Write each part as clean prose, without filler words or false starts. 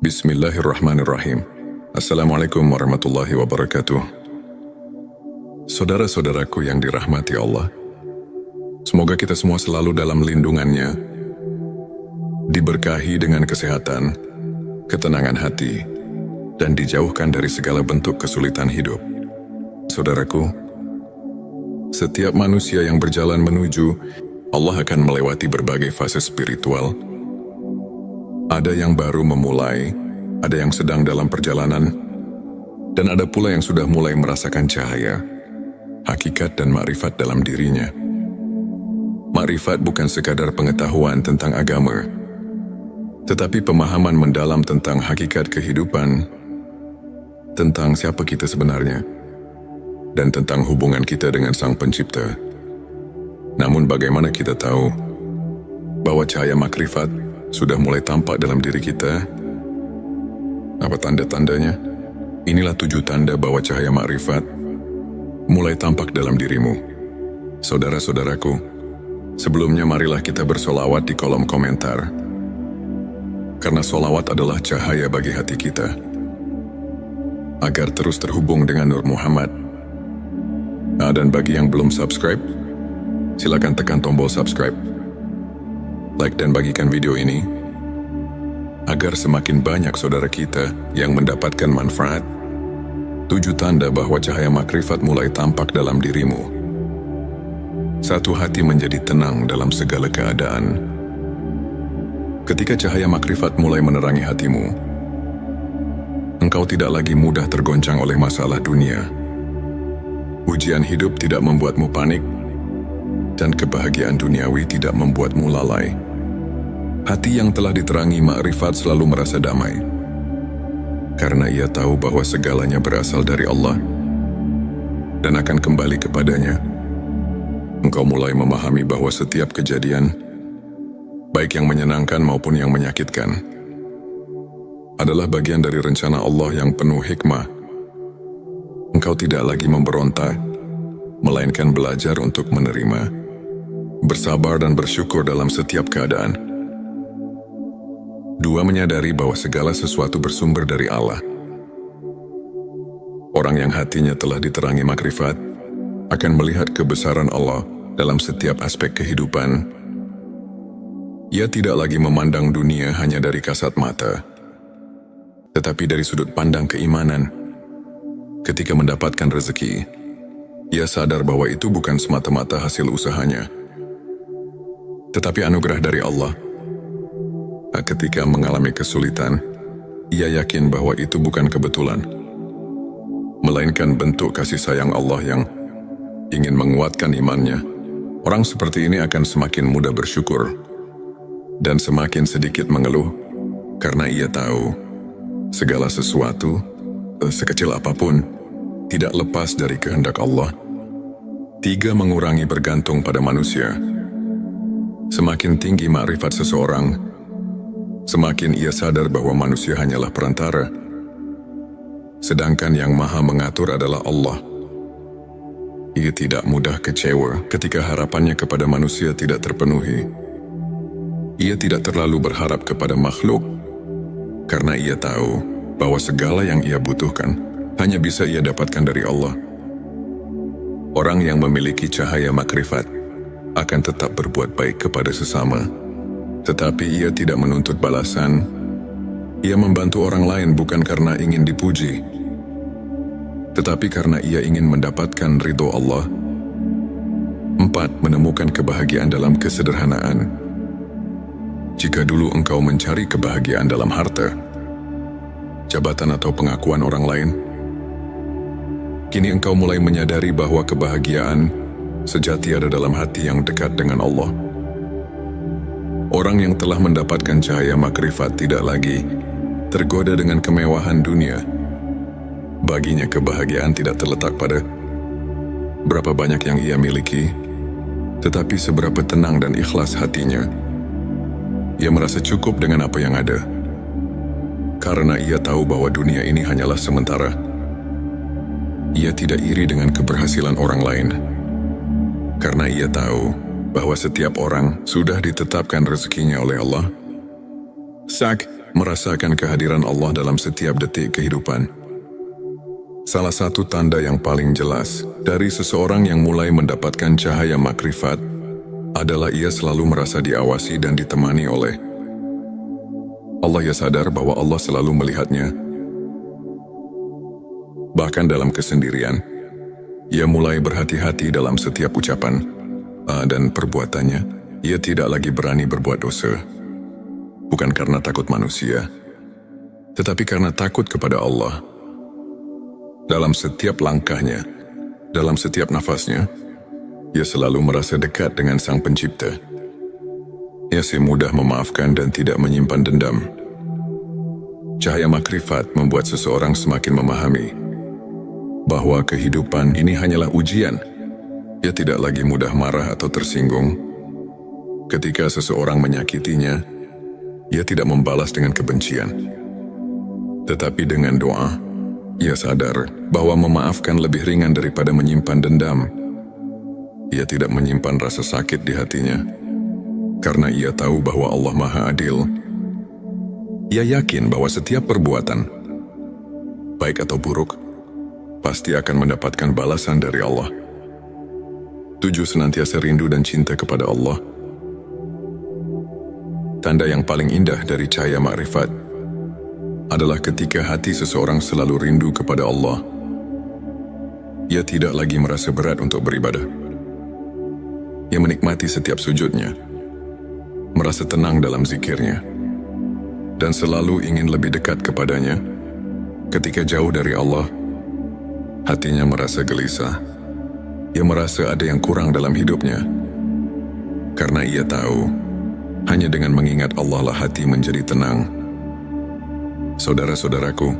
Bismillahirrahmanirrahim. Assalamualaikum warahmatullahi wabarakatuh. Saudara-saudaraku yang dirahmati Allah, semoga kita semua selalu dalam lindungannya, diberkahi dengan kesehatan, ketenangan hati, dan dijauhkan dari segala bentuk kesulitan hidup. Saudaraku, setiap manusia yang berjalan menuju Allah akan melewati berbagai fase spiritual. Ada yang baru memulai, ada yang sedang dalam perjalanan, dan ada pula yang sudah mulai merasakan cahaya, hakikat dan makrifat dalam dirinya. Makrifat bukan sekadar pengetahuan tentang agama, tetapi pemahaman mendalam tentang hakikat kehidupan, tentang siapa kita sebenarnya, dan tentang hubungan kita dengan Sang Pencipta. Namun bagaimana kita tahu bahwa cahaya makrifat sudah mulai tampak dalam diri kita? Apa tanda-tandanya? Inilah 7 tanda bahwa cahaya makrifat mulai tampak dalam dirimu. Saudara-saudaraku, sebelumnya marilah kita bersolawat di kolom komentar. Karena solawat adalah cahaya bagi hati kita, agar terus terhubung dengan Nur Muhammad. Dan bagi yang belum subscribe, silakan tekan tombol subscribe, like dan bagikan video ini, agar semakin banyak saudara kita yang mendapatkan manfaat. 7 tanda bahwa cahaya makrifat mulai tampak dalam dirimu. 1. Hati menjadi tenang dalam segala keadaan. Ketika cahaya makrifat mulai menerangi hatimu, engkau tidak lagi mudah tergoncang oleh masalah dunia. Ujian hidup tidak membuatmu panik, dan kebahagiaan duniawi tidak membuatmu lalai. Hati yang telah diterangi makrifat selalu merasa damai, karena ia tahu bahwa segalanya berasal dari Allah dan akan kembali kepadanya. Engkau mulai memahami bahwa setiap kejadian, baik yang menyenangkan maupun yang menyakitkan, adalah bagian dari rencana Allah yang penuh hikmah. Engkau tidak lagi memberontak, melainkan belajar untuk menerima, bersabar dan bersyukur dalam setiap keadaan. 2. Menyadari bahwa segala sesuatu bersumber dari Allah. Orang yang hatinya telah diterangi makrifat akan melihat kebesaran Allah dalam setiap aspek kehidupan. Ia tidak lagi memandang dunia hanya dari kasat mata, tetapi dari sudut pandang keimanan. Ketika mendapatkan rezeki, ia sadar bahwa itu bukan semata-mata hasil usahanya, tetapi anugerah dari Allah. Ketika mengalami kesulitan, ia yakin bahwa itu bukan kebetulan, melainkan bentuk kasih sayang Allah yang ingin menguatkan imannya. Orang seperti ini akan semakin mudah bersyukur dan semakin sedikit mengeluh, karena ia tahu segala sesuatu, sekecil apapun, tidak lepas dari kehendak Allah. 3. Mengurangi bergantung pada manusia. Semakin tinggi makrifat seseorang, semakin ia sadar bahwa manusia hanyalah perantara, sedangkan yang maha mengatur adalah Allah. Ia tidak mudah kecewa ketika harapannya kepada manusia tidak terpenuhi. Ia tidak terlalu berharap kepada makhluk, karena ia tahu bahwa segala yang ia butuhkan hanya bisa ia dapatkan dari Allah. Orang yang memiliki cahaya makrifat akan tetap berbuat baik kepada sesama, tetapi ia tidak menuntut balasan. Ia membantu orang lain bukan karena ingin dipuji, tetapi karena ia ingin mendapatkan ridho Allah. 4. Menemukan kebahagiaan dalam kesederhanaan. Jika dulu engkau mencari kebahagiaan dalam harta, jabatan atau pengakuan orang lain, kini engkau mulai menyadari bahwa kebahagiaan sejati ada dalam hati yang dekat dengan Allah. Orang yang telah mendapatkan cahaya makrifat tidak lagi tergoda dengan kemewahan dunia. Baginya kebahagiaan tidak terletak pada berapa banyak yang ia miliki, tetapi seberapa tenang dan ikhlas hatinya. Ia merasa cukup dengan apa yang ada, karena ia tahu bahwa dunia ini hanyalah sementara. Ia tidak iri dengan keberhasilan orang lain, karena ia tahu bahwa setiap orang sudah ditetapkan rezekinya oleh Allah. merasakan kehadiran Allah dalam setiap detik kehidupan. Salah satu tanda yang paling jelas dari seseorang yang mulai mendapatkan cahaya makrifat adalah ia selalu merasa diawasi dan ditemani oleh Allah. Ia sadar bahwa Allah selalu melihatnya. Bahkan dalam kesendirian, ia mulai berhati-hati dalam setiap ucapan dan perbuatannya. Ia tidak lagi berani berbuat dosa. Bukan karena takut manusia, tetapi karena takut kepada Allah. Dalam setiap langkahnya, dalam setiap nafasnya, ia selalu merasa dekat dengan Sang Pencipta. Ia semudah memaafkan dan tidak menyimpan dendam. Cahaya makrifat membuat seseorang semakin memahami bahwa kehidupan ini hanyalah ujian. Ia tidak lagi mudah marah atau tersinggung. Ketika seseorang menyakitinya, ia tidak membalas dengan kebencian. Tetapi dengan doa, ia sadar bahwa memaafkan lebih ringan daripada menyimpan dendam. Ia tidak menyimpan rasa sakit di hatinya, karena ia tahu bahwa Allah Maha Adil. Ia yakin bahwa setiap perbuatan, baik atau buruk, pasti akan mendapatkan balasan dari Allah. 7. Senantiasa rindu dan cinta kepada Allah. Tanda yang paling indah dari cahaya makrifat adalah ketika hati seseorang selalu rindu kepada Allah. Ia tidak lagi merasa berat untuk beribadah. Ia menikmati setiap sujudnya, merasa tenang dalam zikirnya, dan selalu ingin lebih dekat kepadanya. Ketika jauh dari Allah, hatinya merasa gelisah. Ia merasa ada yang kurang dalam hidupnya. Karena ia tahu, hanya dengan mengingat Allah lah hati menjadi tenang. Saudara-saudaraku,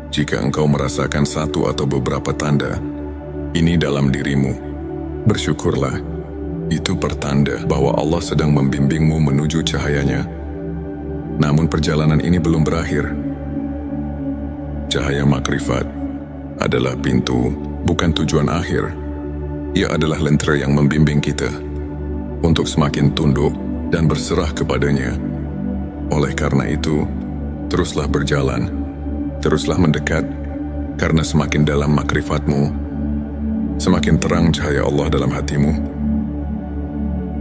jika engkau merasakan satu atau beberapa tanda ini dalam dirimu, bersyukurlah. Itu pertanda bahwa Allah sedang membimbingmu menuju cahayanya. Namun perjalanan ini belum berakhir. Cahaya makrifat adalah pintu, bukan tujuan akhir. Ia adalah lentera yang membimbing kita untuk semakin tunduk dan berserah kepadanya. Oleh karena itu, teruslah berjalan, teruslah mendekat, karena semakin dalam makrifatmu, semakin terang cahaya Allah dalam hatimu.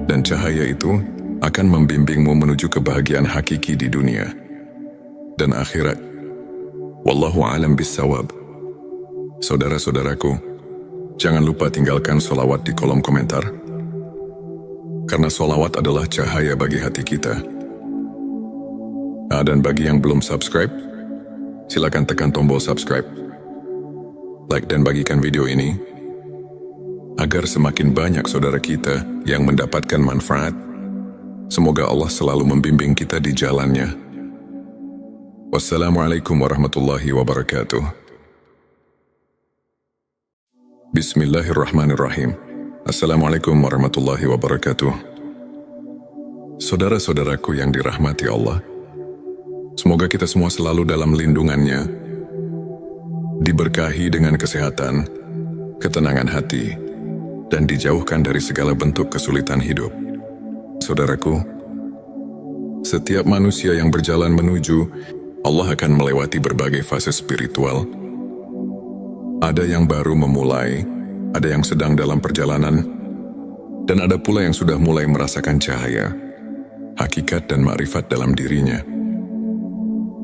Dan cahaya itu akan membimbingmu menuju kebahagiaan hakiki di dunia dan akhirat. Wallahu a'lam bissawab. Saudara-saudaraku, jangan lupa tinggalkan sholawat di kolom komentar. Karena sholawat adalah cahaya bagi hati kita. Dan bagi yang belum subscribe, silakan tekan tombol subscribe. Like dan bagikan video ini, agar semakin banyak saudara kita yang mendapatkan manfaat. Semoga Allah selalu membimbing kita di jalannya. Wassalamualaikum warahmatullahi wabarakatuh. Bismillahirrahmanirrahim. Assalamualaikum warahmatullahi wabarakatuh. Saudara-saudaraku yang dirahmati Allah, semoga kita semua selalu dalam lindungannya, diberkahi dengan kesehatan, ketenangan hati, dan dijauhkan dari segala bentuk kesulitan hidup. Saudaraku, setiap manusia yang berjalan menuju Allah akan melewati berbagai fase spiritual. Ada yang baru memulai, ada yang sedang dalam perjalanan, dan ada pula yang sudah mulai merasakan cahaya, hakikat dan makrifat dalam dirinya.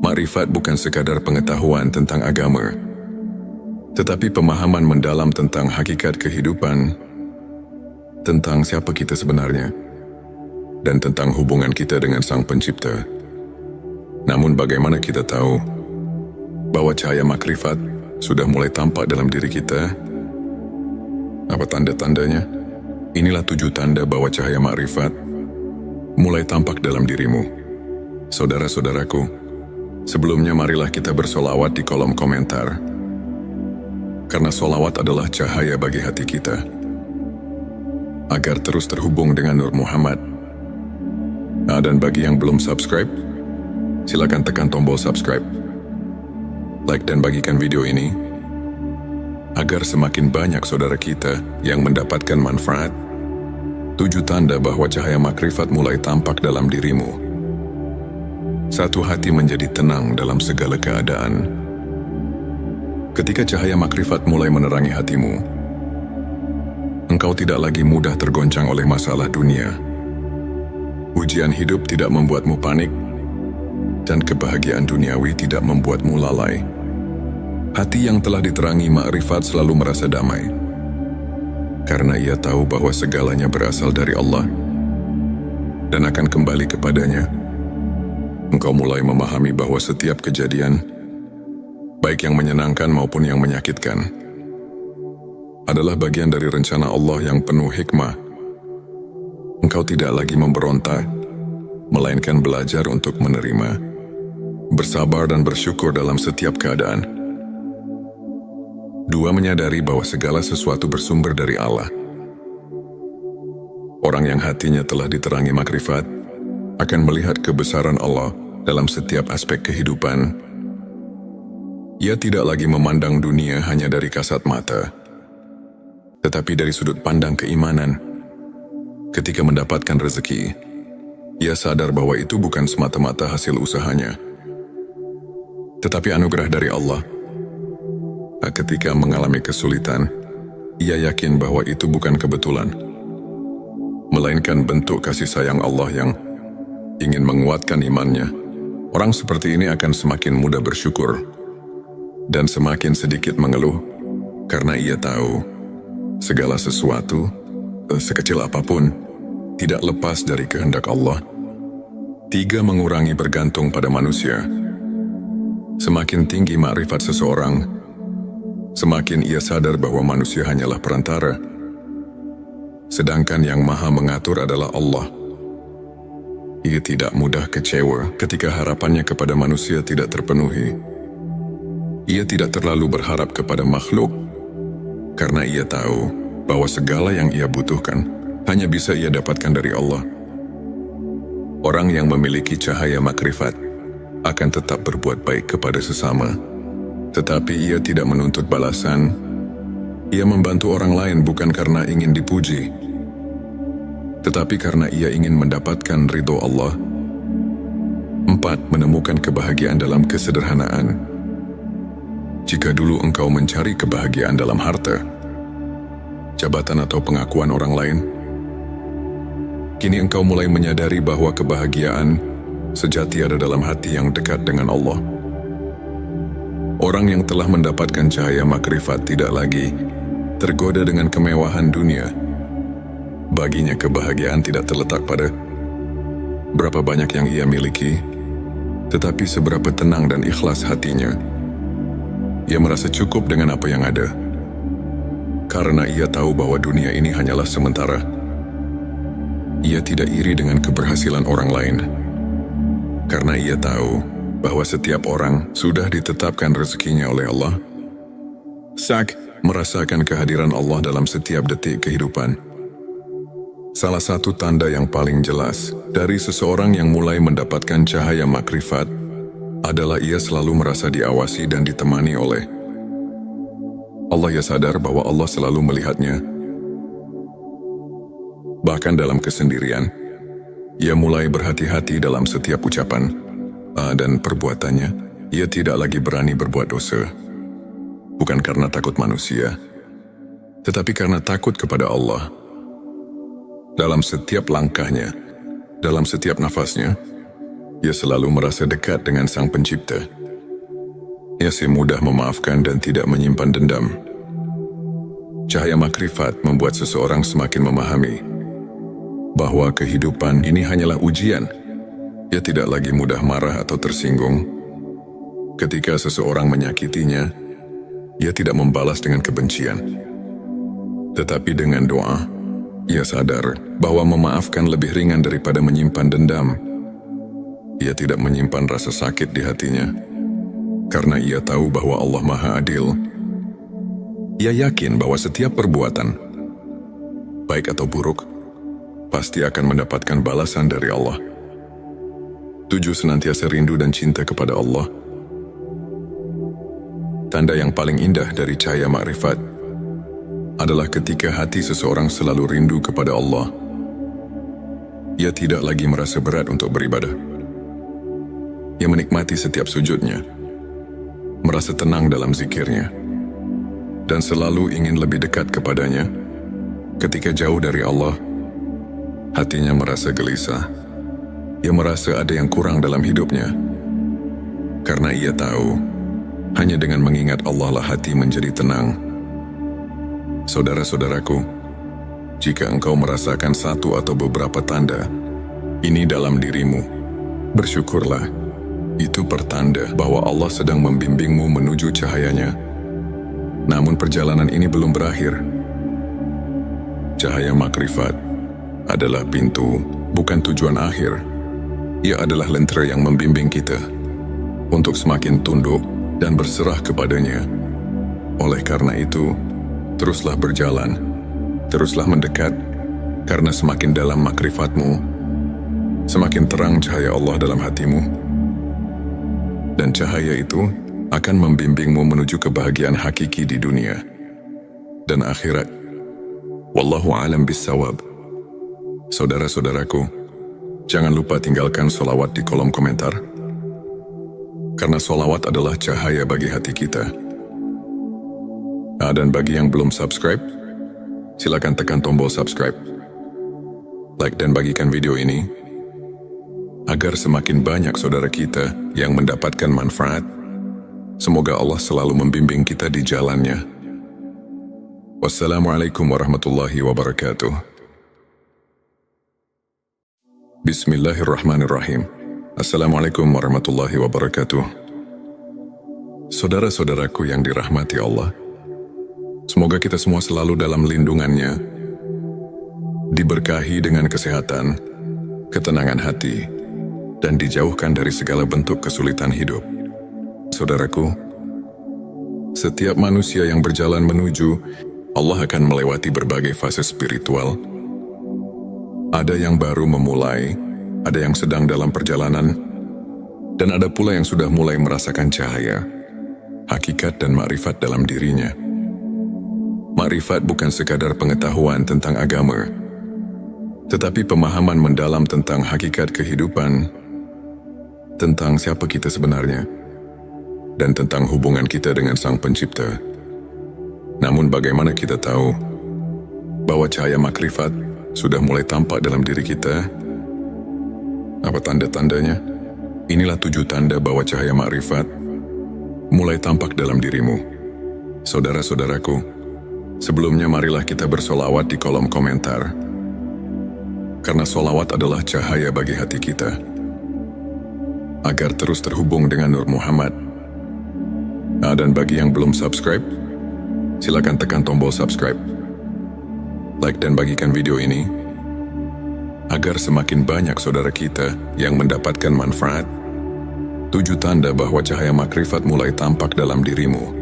Makrifat bukan sekadar pengetahuan tentang agama, tetapi pemahaman mendalam tentang hakikat kehidupan, tentang siapa kita sebenarnya, dan tentang hubungan kita dengan Sang Pencipta. Namun bagaimana kita tahu bahwa cahaya makrifat sudah mulai tampak dalam diri kita? Apa tanda-tandanya? Inilah 7 tanda bahwa cahaya makrifat mulai tampak dalam dirimu. Saudara-saudaraku, sebelumnya marilah kita bersolawat di kolom komentar. Karena solawat adalah cahaya bagi hati kita, agar terus terhubung dengan Nur Muhammad. Dan bagi yang belum subscribe, silakan tekan tombol subscribe, like dan bagikan video ini, agar semakin banyak saudara kita yang mendapatkan manfaat. 7 tanda bahwa cahaya makrifat mulai tampak dalam dirimu. Satu hati menjadi tenang dalam segala keadaan. Ketika cahaya makrifat mulai menerangi hatimu, engkau tidak lagi mudah tergoncang oleh masalah dunia. Ujian hidup tidak membuatmu panik, dan kebahagiaan duniawi tidak membuatmu lalai. Hati yang telah diterangi makrifat selalu merasa damai, karena ia tahu bahwa segalanya berasal dari Allah dan akan kembali kepadanya. Engkau mulai memahami bahwa setiap kejadian, baik yang menyenangkan maupun yang menyakitkan, adalah bagian dari rencana Allah yang penuh hikmah. Engkau tidak lagi memberontak, melainkan belajar untuk menerima, bersabar dan bersyukur dalam setiap keadaan. Dua, menyadari bahwa segala sesuatu bersumber dari Allah. Orang yang hatinya telah diterangi makrifat akan melihat kebesaran Allah dalam setiap aspek kehidupan. Ia tidak lagi memandang dunia hanya dari kasat mata, tetapi dari sudut pandang keimanan. Ketika mendapatkan rezeki, ia sadar bahwa itu bukan semata-mata hasil usahanya, tetapi anugerah dari Allah. Ketika mengalami kesulitan, ia yakin bahwa itu bukan kebetulan, melainkan bentuk kasih sayang Allah yang ingin menguatkan imannya. Orang seperti ini akan semakin mudah bersyukur dan semakin sedikit mengeluh, karena ia tahu segala sesuatu, sekecil apapun, tidak lepas dari kehendak Allah. 3, mengurangi bergantung pada manusia. Semakin tinggi makrifat seseorang, semakin ia sadar bahwa manusia hanyalah perantara, sedangkan yang maha mengatur adalah Allah. Ia tidak mudah kecewa ketika harapannya kepada manusia tidak terpenuhi. Ia tidak terlalu berharap kepada makhluk, karena ia tahu bahwa segala yang ia butuhkan hanya bisa ia dapatkan dari Allah. Orang yang memiliki cahaya makrifat akan tetap berbuat baik kepada sesama, tetapi ia tidak menuntut balasan. Ia membantu orang lain bukan karena ingin dipuji, tetapi karena ia ingin mendapatkan ridho Allah. 4, menemukan kebahagiaan dalam kesederhanaan. Jika dulu engkau mencari kebahagiaan dalam harta, jabatan atau pengakuan orang lain, kini engkau mulai menyadari bahwa kebahagiaan sejati ada dalam hati yang dekat dengan Allah. Orang yang telah mendapatkan cahaya makrifat tidak lagi tergoda dengan kemewahan dunia. Baginya kebahagiaan tidak terletak pada berapa banyak yang ia miliki, tetapi seberapa tenang dan ikhlas hatinya. Ia merasa cukup dengan apa yang ada, karena ia tahu bahwa dunia ini hanyalah sementara. Ia tidak iri dengan keberhasilan orang lain, karena ia tahu bahwa setiap orang sudah ditetapkan rezekinya oleh Allah. Sak, merasakan kehadiran Allah dalam setiap detik kehidupan. Salah satu tanda yang paling jelas dari seseorang yang mulai mendapatkan cahaya makrifat adalah ia selalu merasa diawasi dan ditemani oleh Allah. Ia sadar bahwa Allah selalu melihatnya. Bahkan dalam kesendirian, ia mulai berhati-hati dalam setiap ucapan dan perbuatannya. Ia tidak lagi berani berbuat dosa, bukan karena takut manusia, tetapi karena takut kepada Allah. Dalam setiap langkahnya, dalam setiap nafasnya, ia selalu merasa dekat dengan Sang Pencipta. Ia mudah memaafkan dan tidak menyimpan dendam. Cahaya makrifat membuat seseorang semakin memahami bahwa kehidupan ini hanyalah ujian. Ia tidak lagi mudah marah atau tersinggung. Ketika seseorang menyakitinya, ia tidak membalas dengan kebencian, tetapi dengan doa. Ia sadar bahwa memaafkan lebih ringan daripada menyimpan dendam. Ia tidak menyimpan rasa sakit di hatinya, karena ia tahu bahwa Allah Maha Adil. Ia yakin bahwa setiap perbuatan, baik atau buruk, pasti akan mendapatkan balasan dari Allah. 7, senantiasa rindu dan cinta kepada Allah. Tanda yang paling indah dari cahaya makrifat adalah ketika hati seseorang selalu rindu kepada Allah. Ia tidak lagi merasa berat untuk beribadah. Ia menikmati setiap sujudnya, merasa tenang dalam zikirnya, dan selalu ingin lebih dekat kepadanya. Ketika jauh dari Allah, hatinya merasa gelisah. Ia merasa ada yang kurang dalam hidupnya. Karena ia tahu, hanya dengan mengingat Allah lah hati menjadi tenang. Saudara-saudaraku, jika engkau merasakan satu atau beberapa tanda ini dalam dirimu, bersyukurlah. Itu pertanda bahwa Allah sedang membimbingmu menuju cahayanya. Namun perjalanan ini belum berakhir. Cahaya makrifat adalah pintu, bukan tujuan akhir. Ia adalah lentera yang membimbing kita untuk semakin tunduk dan berserah kepadanya. Oleh karena itu, teruslah berjalan, teruslah mendekat, karena semakin dalam makrifatmu, semakin terang cahaya Allah dalam hatimu. Dan cahaya itu akan membimbingmu menuju kebahagiaan hakiki di dunia dan akhirat. Wallahu a'lam bissawab. Saudara-saudaraku, jangan lupa tinggalkan sholawat di kolom komentar, karena sholawat adalah cahaya bagi hati kita. Dan bagi yang belum subscribe, silakan tekan tombol subscribe, like dan bagikan video ini, agar semakin banyak saudara kita yang mendapatkan manfaat. Semoga Allah selalu membimbing kita di jalannya. Wassalamualaikum warahmatullahi wabarakatuh. Bismillahirrahmanirrahim. Assalamualaikum warahmatullahi wabarakatuh. Saudara-saudaraku yang dirahmati Allah, semoga kita semua selalu dalam lindungannya, diberkahi dengan kesehatan, ketenangan hati, dan dijauhkan dari segala bentuk kesulitan hidup. Saudaraku, setiap manusia yang berjalan menuju Allah akan melewati berbagai fase spiritual. Ada yang baru memulai, ada yang sedang dalam perjalanan, dan ada pula yang sudah mulai merasakan cahaya, hakikat dan makrifat dalam dirinya. Makrifat bukan sekadar pengetahuan tentang agama, tetapi pemahaman mendalam tentang hakikat kehidupan, tentang siapa kita sebenarnya, dan tentang hubungan kita dengan Sang Pencipta. Namun bagaimana kita tahu bahwa cahaya makrifat sudah mulai tampak dalam diri kita? Apa tanda-tandanya? Inilah 7 tanda bahwa cahaya makrifat mulai tampak dalam dirimu. Saudara-saudaraku, sebelumnya marilah kita bersolawat di kolom komentar, karena solawat adalah cahaya bagi hati kita, agar terus terhubung dengan Nur Muhammad. Dan bagi yang belum subscribe, silakan tekan tombol subscribe, like dan bagikan video ini, agar semakin banyak saudara kita yang mendapatkan manfaat. 7 tanda bahwa cahaya makrifat mulai tampak dalam dirimu.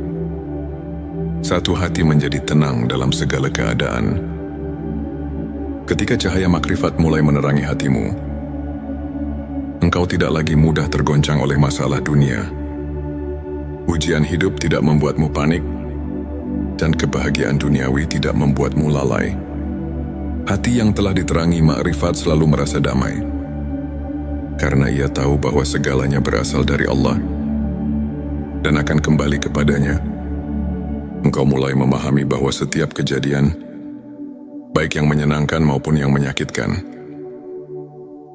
1. Hati menjadi tenang dalam segala keadaan. Ketika cahaya makrifat mulai menerangi hatimu, engkau tidak lagi mudah tergoncang oleh masalah dunia. Ujian hidup tidak membuatmu panik, dan kebahagiaan duniawi tidak membuatmu lalai. Hati yang telah diterangi makrifat selalu merasa damai, karena ia tahu bahwa segalanya berasal dari Allah dan akan kembali kepadanya. Engkau mulai memahami bahwa setiap kejadian, baik yang menyenangkan maupun yang menyakitkan,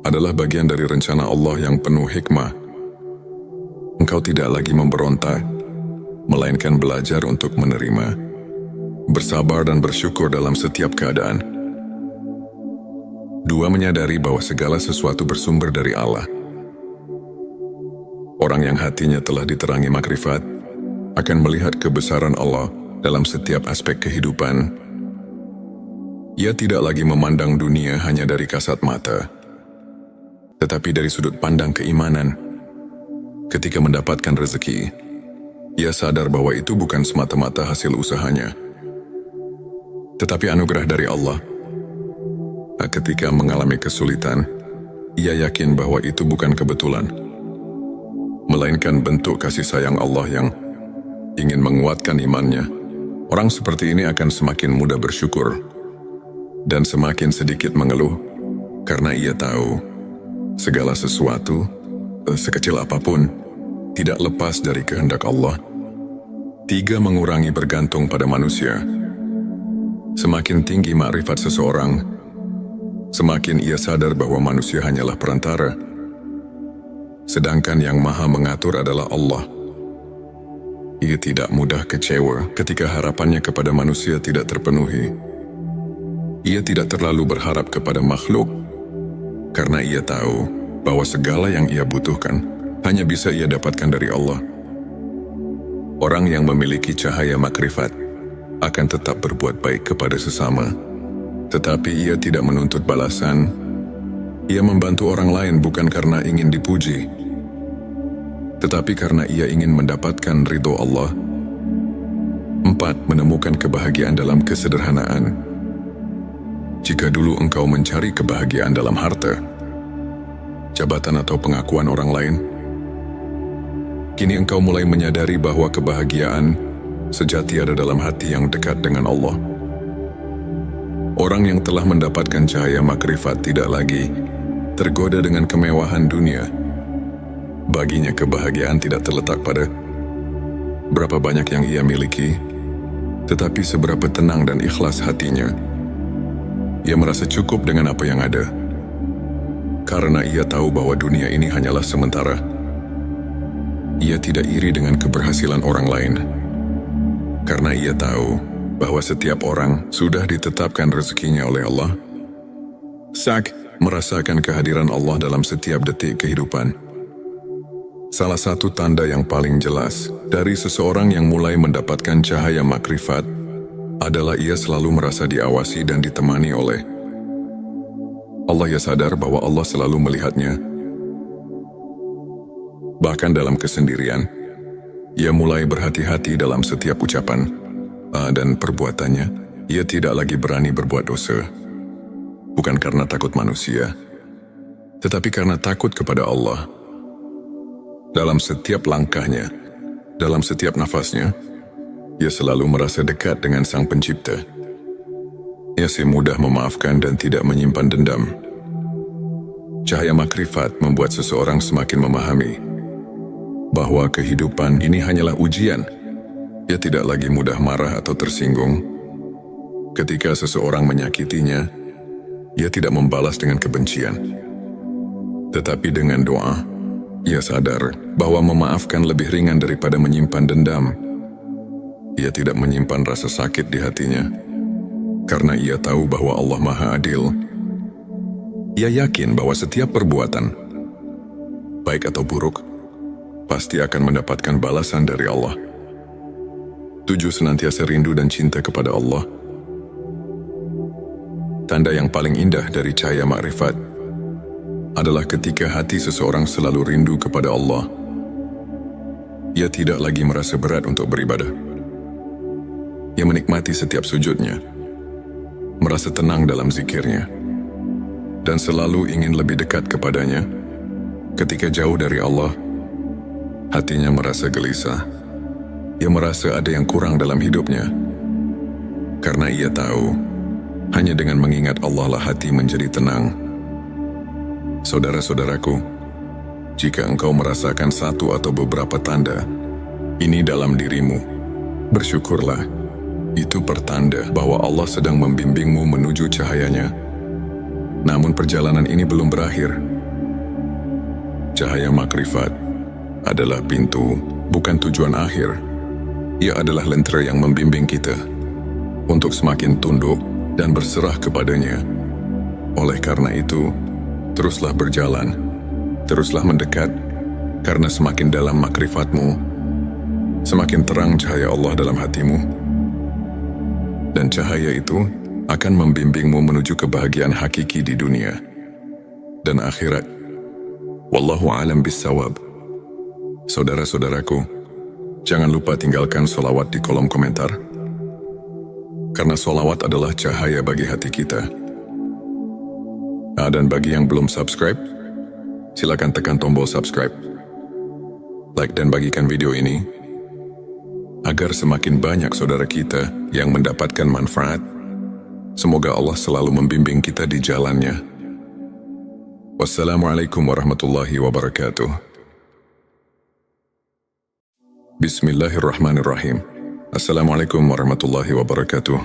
adalah bagian dari rencana Allah yang penuh hikmah. Engkau tidak lagi memberontak, melainkan belajar untuk menerima, bersabar dan bersyukur dalam setiap keadaan. 2. Menyadari bahwa segala sesuatu bersumber dari Allah. Orang yang hatinya telah diterangi makrifat akan melihat kebesaran Allah dalam setiap aspek kehidupan. Ia tidak lagi memandang dunia hanya dari kasat mata, tetapi dari sudut pandang keimanan. Ketika mendapatkan rezeki, ia sadar bahwa itu bukan semata-mata hasil usahanya, tetapi anugerah dari Allah. Ketika mengalami kesulitan, ia yakin bahwa itu bukan kebetulan, melainkan bentuk kasih sayang Allah yang ingin menguatkan imannya. Orang seperti ini akan semakin mudah bersyukur dan semakin sedikit mengeluh, karena ia tahu segala sesuatu sekecil apapun, tidak lepas dari kehendak Allah. 3. Mengurangi bergantung pada manusia. Semakin tinggi makrifat seseorang, semakin ia sadar bahwa manusia hanyalah perantara, sedangkan yang maha mengatur adalah Allah. Ia tidak mudah kecewa ketika harapannya kepada manusia tidak terpenuhi. Ia tidak terlalu berharap kepada makhluk, karena ia tahu bahwa segala yang ia butuhkan hanya bisa ia dapatkan dari Allah. Orang yang memiliki cahaya makrifat akan tetap berbuat baik kepada sesama, tetapi ia tidak menuntut balasan. Ia membantu orang lain bukan karena ingin dipuji, tetapi karena ia ingin mendapatkan ridho Allah. 4. Menemukan kebahagiaan dalam kesederhanaan. Jika dulu engkau mencari kebahagiaan dalam harta, jabatan atau pengakuan orang lain, kini engkau mulai menyadari bahwa kebahagiaan sejati ada dalam hati yang dekat dengan Allah. Orang yang telah mendapatkan cahaya makrifat tidak lagi tergoda dengan kemewahan dunia. Baginya kebahagiaan tidak terletak pada berapa banyak yang ia miliki, tetapi seberapa tenang dan ikhlas hatinya. Ia merasa cukup dengan apa yang ada, karena ia tahu bahwa dunia ini hanyalah sementara. Ia tidak iri dengan keberhasilan orang lain, karena ia tahu bahwa setiap orang sudah ditetapkan rezekinya oleh Allah. Sak, merasakan kehadiran Allah dalam setiap detik kehidupan. Salah satu tanda yang paling jelas dari seseorang yang mulai mendapatkan cahaya makrifat adalah ia selalu merasa diawasi dan ditemani oleh Allah. Ia sadar bahwa Allah selalu melihatnya. Bahkan dalam kesendirian, ia mulai berhati-hati dalam setiap ucapan dan perbuatannya. Ia tidak lagi berani berbuat dosa, bukan karena takut manusia, tetapi karena takut kepada Allah. Dalam setiap langkahnya, dalam setiap nafasnya, ia selalu merasa dekat dengan Sang Pencipta. Ia mudah memaafkan dan tidak menyimpan dendam. Cahaya makrifat membuat seseorang semakin memahami bahwa kehidupan ini hanyalah ujian. Ia tidak lagi mudah marah atau tersinggung. Ketika seseorang menyakitinya, ia tidak membalas dengan kebencian, tetapi dengan doa. Ia sadar bahwa memaafkan lebih ringan daripada menyimpan dendam. Ia tidak menyimpan rasa sakit di hatinya, karena ia tahu bahwa Allah Maha Adil. Ia yakin bahwa setiap perbuatan, baik atau buruk, pasti akan mendapatkan balasan dari Allah. 7. Senantiasa rindu dan cinta kepada Allah. Tanda yang paling indah dari cahaya makrifat adalah ketika hati seseorang selalu rindu kepada Allah. Ia tidak lagi merasa berat untuk beribadah. Ia menikmati setiap sujudnya, merasa tenang dalam zikirnya, dan selalu ingin lebih dekat kepadanya. Ketika jauh dari Allah, hatinya merasa gelisah. Ia merasa ada yang kurang dalam hidupnya, karena ia tahu hanya dengan mengingat Allah lah hati menjadi tenang. Saudara-saudaraku, jika engkau merasakan satu atau beberapa tanda ini dalam dirimu, bersyukurlah. Itu pertanda bahwa Allah sedang membimbingmu menuju cahayanya. Namun perjalanan ini belum berakhir. Cahaya makrifat adalah pintu, bukan tujuan akhir. Ia adalah lentera yang membimbing kita untuk semakin tunduk dan berserah kepadanya. Oleh karena itu, teruslah berjalan, teruslah mendekat, karena semakin dalam makrifatmu, semakin terang cahaya Allah dalam hatimu. Dan cahaya itu akan membimbingmu menuju kebahagiaan hakiki di dunia dan akhirat. Wallahu a'lam bissawab. Saudara-saudaraku, jangan lupa tinggalkan sholawat di kolom komentar, karena sholawat adalah cahaya bagi hati kita. Dan bagi yang belum subscribe, silakan tekan tombol subscribe, like dan bagikan video ini, agar semakin banyak saudara kita yang mendapatkan manfaat. Semoga Allah selalu membimbing kita di jalannya. Wassalamualaikum warahmatullahi wabarakatuh. Bismillahirrahmanirrahim. Assalamualaikum warahmatullahi wabarakatuh.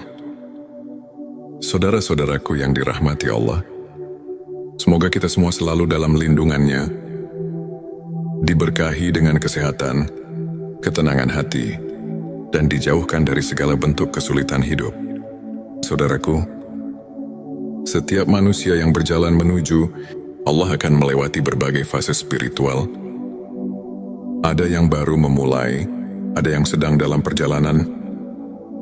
Saudara-saudaraku yang dirahmati Allah, semoga kita semua selalu dalam lindungannya, diberkahi dengan kesehatan, ketenangan hati, dan dijauhkan dari segala bentuk kesulitan hidup. Saudaraku, setiap manusia yang berjalan menuju Allah akan melewati berbagai fase spiritual. Ada yang baru memulai, ada yang sedang dalam perjalanan,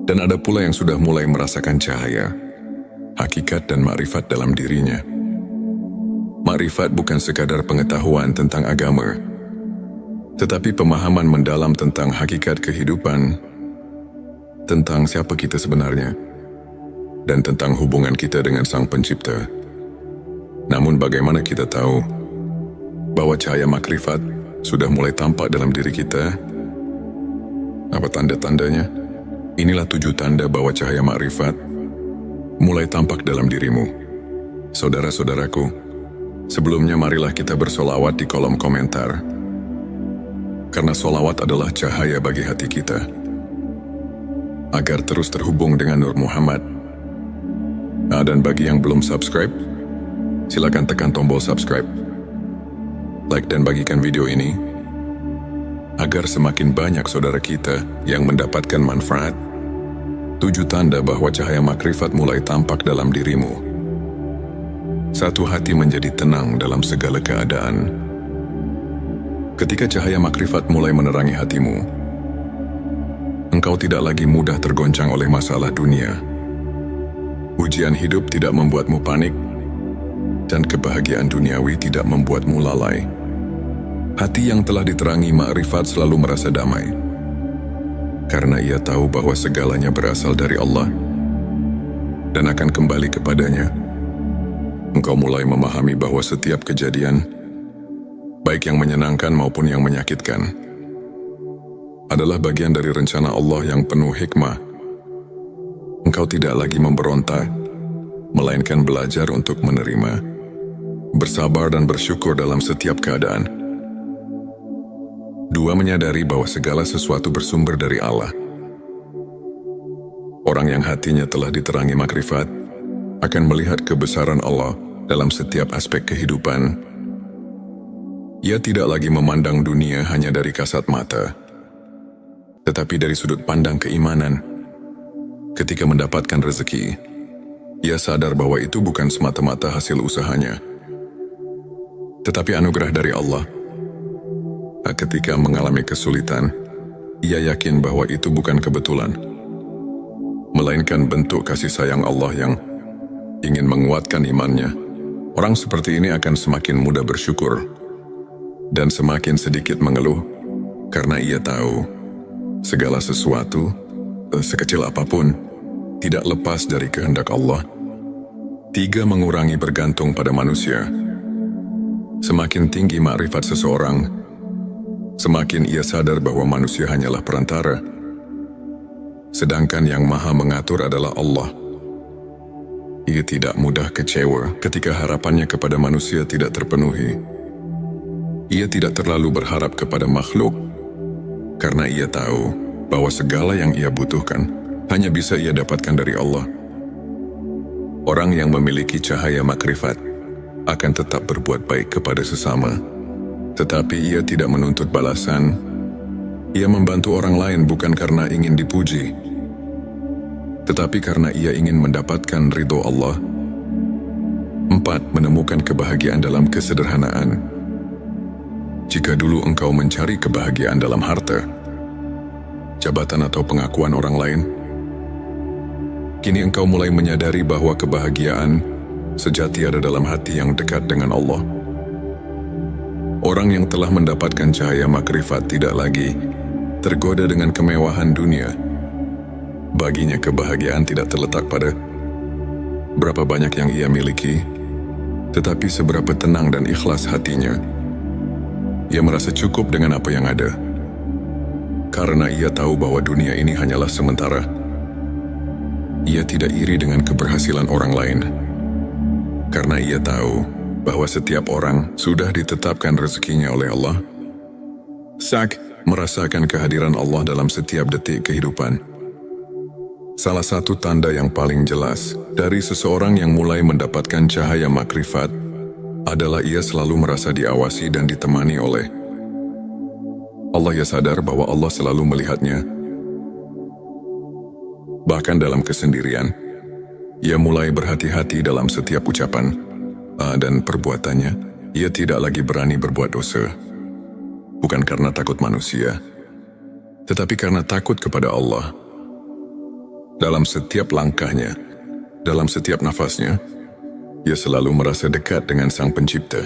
dan ada pula yang sudah mulai merasakan cahaya, hakikat dan makrifat dalam dirinya. Makrifat bukan sekadar pengetahuan tentang agama, tetapi pemahaman mendalam tentang hakikat kehidupan, tentang siapa kita sebenarnya, dan tentang hubungan kita dengan Sang Pencipta. Namun bagaimana kita tahu bahwa cahaya makrifat sudah mulai tampak dalam diri kita? Apa tanda-tandanya? Inilah 7 tanda bahwa cahaya makrifat mulai tampak dalam dirimu. Saudara-saudaraku, sebelumnya marilah kita bersolawat di kolom komentar, karena solawat adalah cahaya bagi hati kita, agar terus terhubung dengan Nur Muhammad. Dan bagi yang belum subscribe, silakan tekan tombol subscribe, like dan bagikan video ini, agar semakin banyak saudara kita yang mendapatkan manfaat. 7 tanda bahwa cahaya makrifat mulai tampak dalam dirimu. 1. Hati menjadi tenang dalam segala keadaan. Ketika cahaya makrifat mulai menerangi hatimu, engkau tidak lagi mudah tergoncang oleh masalah dunia. Ujian hidup tidak membuatmu panik, dan kebahagiaan duniawi tidak membuatmu lalai. Hati yang telah diterangi makrifat selalu merasa damai, karena ia tahu bahwa segalanya berasal dari Allah dan akan kembali kepadanya. Engkau mulai memahami bahwa setiap kejadian, baik yang menyenangkan maupun yang menyakitkan, adalah bagian dari rencana Allah yang penuh hikmah. Engkau tidak lagi memberontak, melainkan belajar untuk menerima, bersabar dan bersyukur dalam setiap keadaan. 2. Menyadari bahwa segala sesuatu bersumber dari Allah. Orang yang hatinya telah diterangi makrifat akan melihat kebesaran Allah dalam setiap aspek kehidupan. Ia tidak lagi memandang dunia hanya dari kasat mata, tetapi dari sudut pandang keimanan. Ketika mendapatkan rezeki, ia sadar bahwa itu bukan semata-mata hasil usahanya, tetapi anugerah dari Allah. Ketika mengalami kesulitan, ia yakin bahwa itu bukan kebetulan, melainkan bentuk kasih sayang Allah yang ingin menguatkan imannya. Orang seperti ini akan semakin mudah bersyukur dan semakin sedikit mengeluh, karena ia tahu segala sesuatu, sekecil apapun, tidak lepas dari kehendak Allah. 3. Mengurangi bergantung pada manusia. Semakin tinggi makrifat seseorang, semakin ia sadar bahwa manusia hanyalah perantara, sedangkan yang maha mengatur adalah Allah. Ia tidak mudah kecewa ketika harapannya kepada manusia tidak terpenuhi. Ia tidak terlalu berharap kepada makhluk, karena ia tahu bahwa segala yang ia butuhkan hanya bisa ia dapatkan dari Allah. Orang yang memiliki cahaya makrifat akan tetap berbuat baik kepada sesama, tetapi ia tidak menuntut balasan. Ia membantu orang lain bukan karena ingin dipuji, tetapi karena ia ingin mendapatkan ridho Allah. 4. Menemukan kebahagiaan dalam kesederhanaan. Jika dulu engkau mencari kebahagiaan dalam harta, jabatan atau pengakuan orang lain, kini engkau mulai menyadari bahwa kebahagiaan sejati ada dalam hati yang dekat dengan Allah. Orang yang telah mendapatkan cahaya makrifat tidak lagi tergoda dengan kemewahan dunia. Baginya kebahagiaan tidak terletak pada berapa banyak yang ia miliki, tetapi seberapa tenang dan ikhlas hatinya. Ia merasa cukup dengan apa yang ada, karena ia tahu bahwa dunia ini hanyalah sementara. Ia tidak iri dengan keberhasilan orang lain, karena ia tahu bahwa setiap orang sudah ditetapkan rezekinya oleh Allah. Sak merasakan kehadiran Allah dalam setiap detik kehidupan. Salah satu tanda yang paling jelas dari seseorang yang mulai mendapatkan cahaya makrifat adalah ia selalu merasa diawasi dan ditemani oleh Allah. Ia sadar bahwa Allah selalu melihatnya. Bahkan dalam kesendirian, ia mulai berhati-hati dalam setiap ucapan dan perbuatannya. Ia tidak lagi berani berbuat dosa. Bukan karena takut manusia, tetapi karena takut kepada Allah. Dalam setiap langkahnya, dalam setiap nafasnya, ia selalu merasa dekat dengan Sang Pencipta.